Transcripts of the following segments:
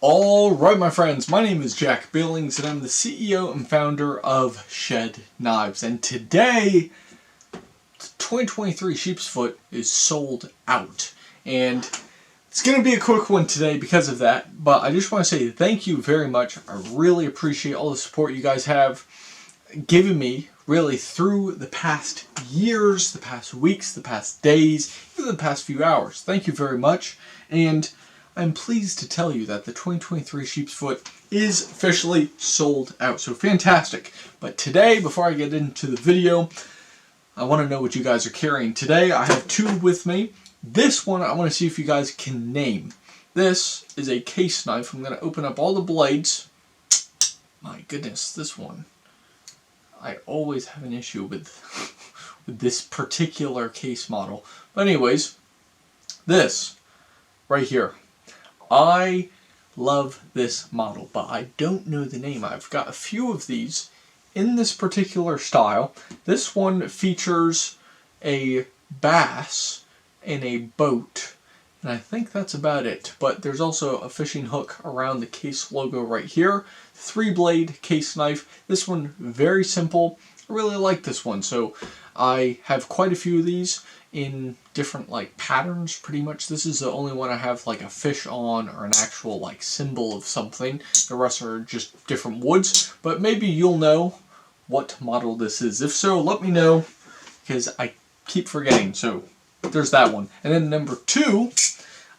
Alright my friends, my name is Jack Billings and I'm the CEO and founder of Shed Knives, and today 2023 Sheepsfoot is sold out, and it's going to be a quick one today because of that, but I just want to say thank you very much. I really appreciate all the support you guys have given me really through the past years, the past weeks, the past days, even the past few hours. Thank you very much, and I'm pleased to tell you that the 2023 Sheepsfoot is officially sold out. So fantastic. But today, before I get into the video, I want to know what you guys are carrying. Today, I have two with me. This one, I want to see if you guys can name. This is a case knife. I'm going to open up all the blades. My goodness, this one. I always have an issue with this particular case model. But anyways, this right here. I love this model, but I don't know the name. I've got a few of these in this particular style. This one features a bass in a boat, and I think that's about it. But there's also a fishing hook around the case logo right here. 3-blade case knife. This one, very simple. I really like this one, so I have quite a few of these in different patterns. Pretty much this is the only one I have like a fish on or an actual symbol of something. The rest are just different woods, but maybe you'll know what model this is. If so, let me know, because I keep forgetting. So there's that one. And then number 2,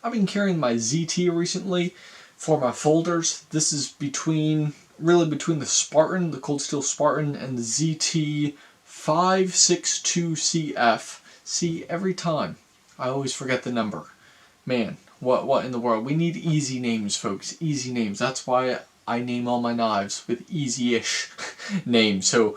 I've been carrying my ZT recently for my folders. This is really between the Spartan, the Cold Steel Spartan, and the ZT 562CF. See, every time I always forget the number. Man, what in the world? We need easy names, folks. Easy names. That's why I name all my knives with easy-ish names. So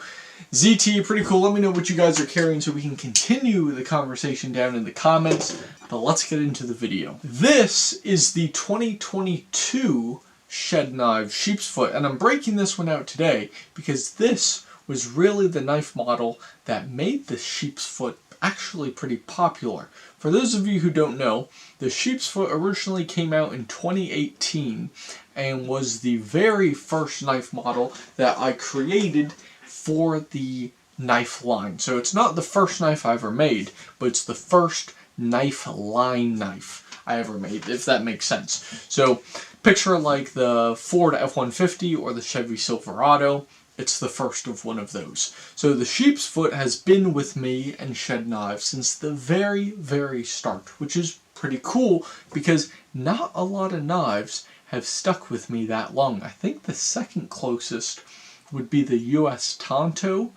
ZT, pretty cool. Let me know what you guys are carrying so we can continue the conversation down in the comments. But let's get into the video. This is the 2022 Shed Knives Sheepsfoot, and I'm breaking this one out today because this was really the knife model that made the Sheepsfoot actually pretty popular. For those of you who don't know, the Sheepsfoot originally came out in 2018 and was the very first knife model that I created for the knife line. So it's not the first knife I ever made, but it's the first knife line knife I ever made, if that makes sense. So picture like the Ford F-150 or the Chevy Silverado. It's the first of one of those. So the Sheepsfoot has been with me and Shed Knives since the very, very start, which is pretty cool because not a lot of knives have stuck with me that long. I think the second closest would be the US Tonto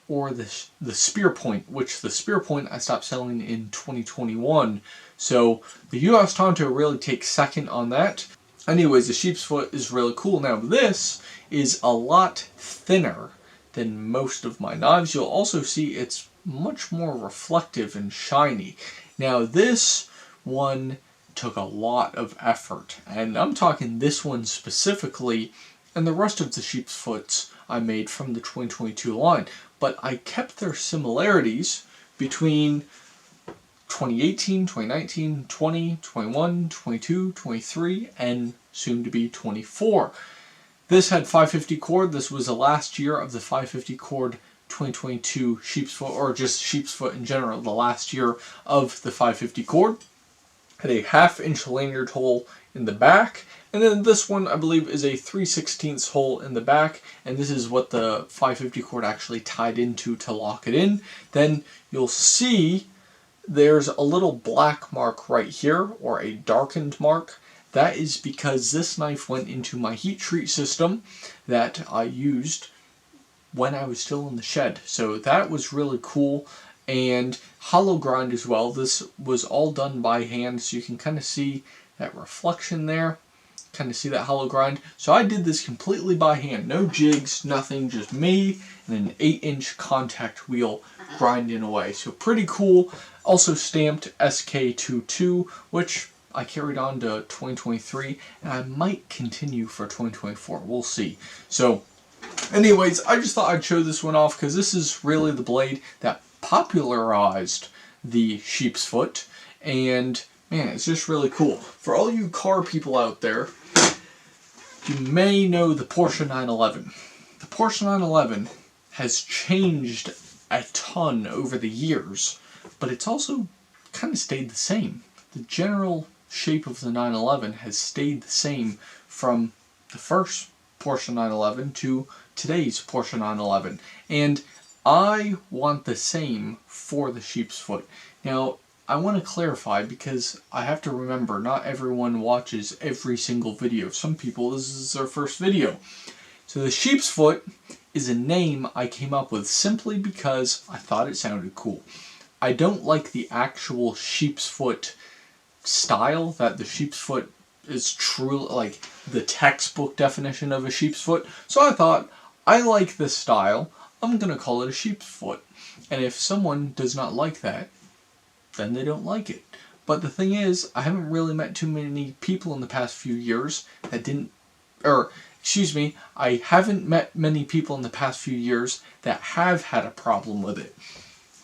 or the Spear Point, which the Spear Point I stopped selling in 2021. So the US Tonto really takes second on that. Anyways, the Sheepsfoot is really cool. Now this is a lot thinner than most of my knives. You'll also see it's much more reflective and shiny. Now this one took a lot of effort, and I'm talking this one specifically, and the rest of the Sheepsfoots I made from the 2022 line. But I kept their similarities between 2018, 2019, 20, 21, 22, 23, and soon to be 24. This had 550 cord. This was the last year of the 550 cord 2022 Sheepsfoot, or just Sheepsfoot in general, the last year of the 550 cord. Had a 1/2-inch lanyard hole in the back, and then this one I believe is a 3/16 hole in the back, and this is what the 550 cord actually tied into to lock it in. Then you'll see there's a little black mark right here, or a darkened mark. That is because this knife went into my heat treat system that I used when I was still in the shed. So that was really cool. And hollow grind as well. This was all done by hand, so you can kind of see that reflection there. Kind of see that hollow grind. So I did this completely by hand. No jigs, nothing, just me and an 8-inch contact wheel grinding away. So pretty cool. Also stamped SK22, which I carried on to 2023, and I might continue for 2024. We'll see. So anyways, I just thought I'd show this one off because this is really the blade that popularized the Sheepsfoot, and man, it's just really cool. For all you car people out there, You may know the Porsche 911. The Porsche 911 has changed a ton over the years, but it's also kind of stayed the same. The general shape of the 911 has stayed the same from the first Porsche 911 to today's Porsche 911. And I want the same for the sheep's foot. Now, I want to clarify because I have to remember not everyone watches every single video. Some people, this is their first video. So the sheep's foot is a name I came up with simply because I thought it sounded cool. I don't like the actual sheep's foot style, that the sheep's foot is true, like the textbook definition of a sheep's foot. So I thought, I like this style, I'm going to call it a sheep's foot. And if someone does not like that, then they don't like it. But the thing is, I haven't really met too many people in the past few years that didn't, I haven't met many people in the past few years that have had a problem with it.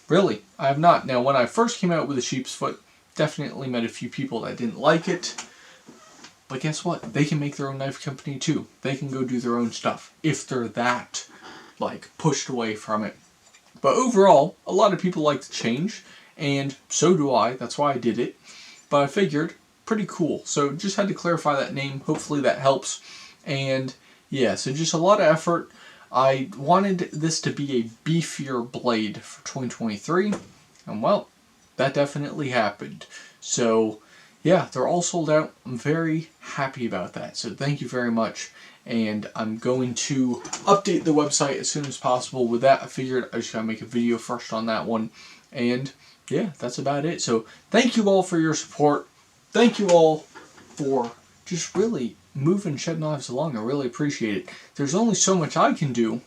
Really, I have not. Now, when I first came out with a sheep's foot, definitely met a few people that didn't like it. But guess what? They can make their own knife company too. They can go do their own stuff if they're that, pushed away from it. But overall, a lot of people like to change, and so do I. That's why I did it. But I figured, pretty cool. So just had to clarify that name. Hopefully that helps. And yeah, so just a lot of effort. I wanted this to be a beefier blade for 2023. And well, that definitely happened. So yeah, they're all sold out. I'm very happy about that. So thank you very much. And I'm going to update the website as soon as possible. With that, I figured I just gotta make a video first on that one. And yeah, that's about it. So thank you all for your support. Thank you all for just really moving Shed Knives along. I really appreciate it. There's only so much I can do,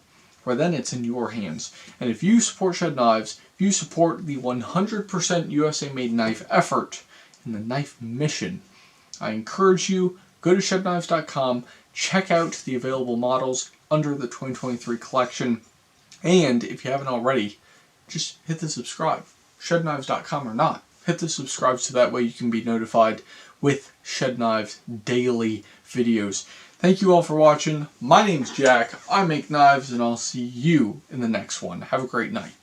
or then it's in your hands. And if you support Shed Knives, if you support the 100% USA made knife effort and the knife mission, I encourage you, go to shedknives.com, check out the available models under the 2023 collection, and if you haven't already, just hit the subscribe. Shedknives.com or not, hit the subscribe so that way you can be notified with Shed Knives daily videos. Thank you all for watching. My name's Jack. I make knives, and I'll see you in the next one. Have a great night.